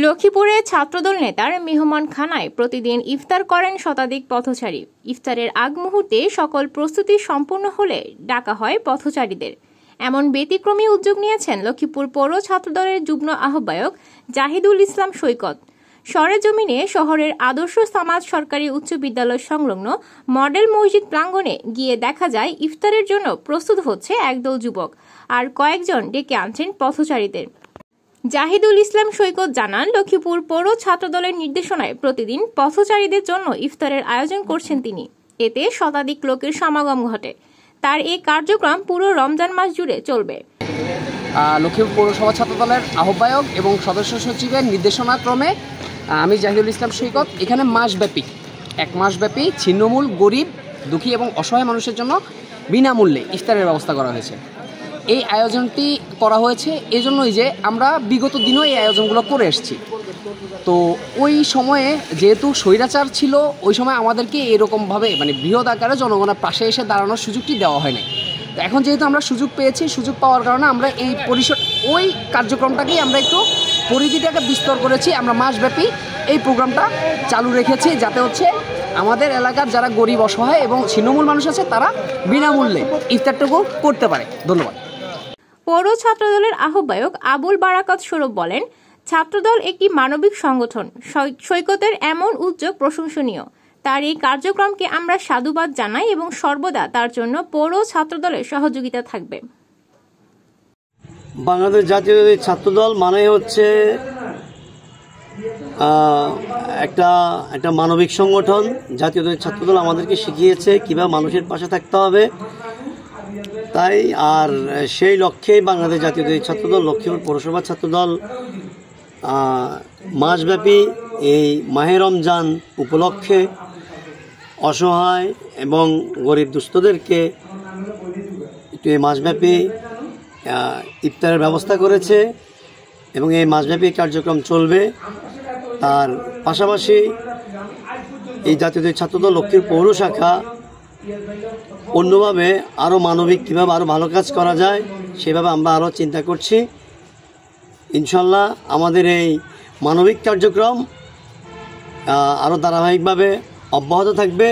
লক্ষ্মীপুরে ছাত্রদল নেতার মেহমানখানায় প্রতিদিন ইফতার করেন শতাধিক পথচারী। ইফতারের আগ মুহূর্তে সকল প্রস্তুতি সম্পূর্ণ হলে ডাকা হয় পথচারীদের। এমন ব্যতিক্রমী উদ্যোগ নিয়েছেন লক্ষ্মীপুর পৌর ছাত্রদলের যুগ্ম আহ্বায়ক জাহিদুল ইসলাম সৈকত। সরেজমিনে শহরের আদর্শ সামাজ সরকারি উচ্চ বিদ্যালয় সংলগ্ন মডেল মসজিদ প্রাঙ্গণে গিয়ে দেখা যায় ইফতারের জন্য প্রস্তুত হচ্ছে একদল যুবক আর কয়েকজন ডেকে আনছেন পথচারীদের। জাহিদুল ইসলাম সৈকত জানান, লক্ষ্মীপুর পৌর ছাত্রদলের নির্দেশনায় প্রতিদিন পথচারীদের জন্য ইফতারের আয়োজন করছেন তিনি। এতে শতাধিক লোকের সমাগম ঘটে। তার এই কার্যক্রম পুরো রমজান মাস জুড়ে চলবে। লক্ষ্মীপুর পৌরসভা ছাত্রদলের আহ্বায়ক এবং সদস্য সচিবের নির্দেশনাক্রমে আমি জাহিদুল ইসলাম সৈকত এখানে এক মাসব্যাপী ছিন্নমূল, গরিব, দুঃখী এবং অসহায় মানুষের জন্য বিনামূল্যে ইফতারের ব্যবস্থা করা হয়েছে। এই আয়োজনটি করা হয়েছে এজন্যই যে আমরা বিগত দিনও এই আয়োজনগুলো করে এসেছি। তো ওই সময়ে যেহেতু স্বৈরাচার ছিল, ওই সময় আমাদেরকে এরকমভাবে বৃহৎ আকারে জনগণের পাশে এসে দাঁড়ানোর সুযোগটি দেওয়া হয়নি। তো এখন যেহেতু আমরা সুযোগ পেয়েছি, সুযোগ পাওয়ার কারণে আমরা এই ওই কার্যক্রমটাকেই আমরা একটু পরিধিটাকে বিস্তর করেছি। আমরা মাসব্যাপী এই প্রোগ্রামটা চালু রেখেছি, যাতে হচ্ছে আমাদের এলাকার যারা গরিব, অসহায় এবং ছিন্নমূল মানুষ আছে তারা বিনামূল্যে ইফতারটুকু করতে পারে। ধন্যবাদ। পৌর ছাত্রদলের আহ্বায়ক আবুল বারাকাত সৌরভ বলেন, ছাত্রদল একটি মানবিক সংগঠন। সৈকতের এমন উদ্যোগ প্রশংসনীয়। তার এই কার্যক্রমকে আমরা সাধুবাদ জানাই এবং সর্বদা তার জন্য পৌর ছাত্রদলের সহযোগিতা থাকবে। বাংলাদেশ জাতীয় ছাত্রদল মানে হচ্ছে একটা মানবিক সংগঠন। জাতীয় ছাত্রদল আমাদেরকে শিখিয়েছে কিভাবে মানুষের পাশে থাকতে হবে। তাই আর সেই লক্ষ্যেই বাংলাদেশ জাতীয় ছাত্রদল, লক্ষ্মীপুর পৌরসভা ছাত্রদল মাসব্যাপী এই মাহে রমজান উপলক্ষে অসহায় এবং গরিব দুস্থদেরকে একটু এই মাসব্যাপী ইফতারের ব্যবস্থা করেছে এবং এই মাসব্যাপী কার্যক্রম চলবে। তার পাশাপাশি এই জাতীয় ছাত্রদল লক্ষ্মীপুর পৌর শাখা অন্যভাবে আরও মানবিক কীভাবে আরও ভালো কাজ করা যায় সেভাবে আমরা আরও চিন্তা করছি। ইনশাল্লাহ আমাদের এই মানবিক কার্যক্রম আরও ধারাবাহিকভাবে অব্যাহত থাকবে।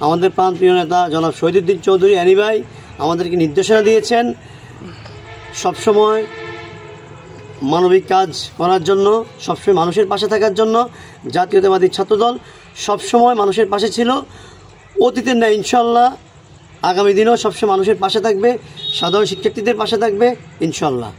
আমাদের প্রাণপ্রিয় নেতা জনাব শহীদুদ্দিন চৌধুরী অ্যানি ভাই আমাদেরকে নির্দেশনা দিয়েছেন সবসময় মানবিক কাজ করার জন্য, সবসময় মানুষের পাশে থাকার জন্য। জাতীয়তাবাদী ছাত্রদল সবসময় মানুষের পাশে ছিল, অতীতের ন্যায় ইনশাল্লাহ আগামী দিনেও সবসময় মানুষের পাশে থাকবে, সাধারণ শিক্ষার্থীদের পাশে থাকবে ইনশাল্লাহ।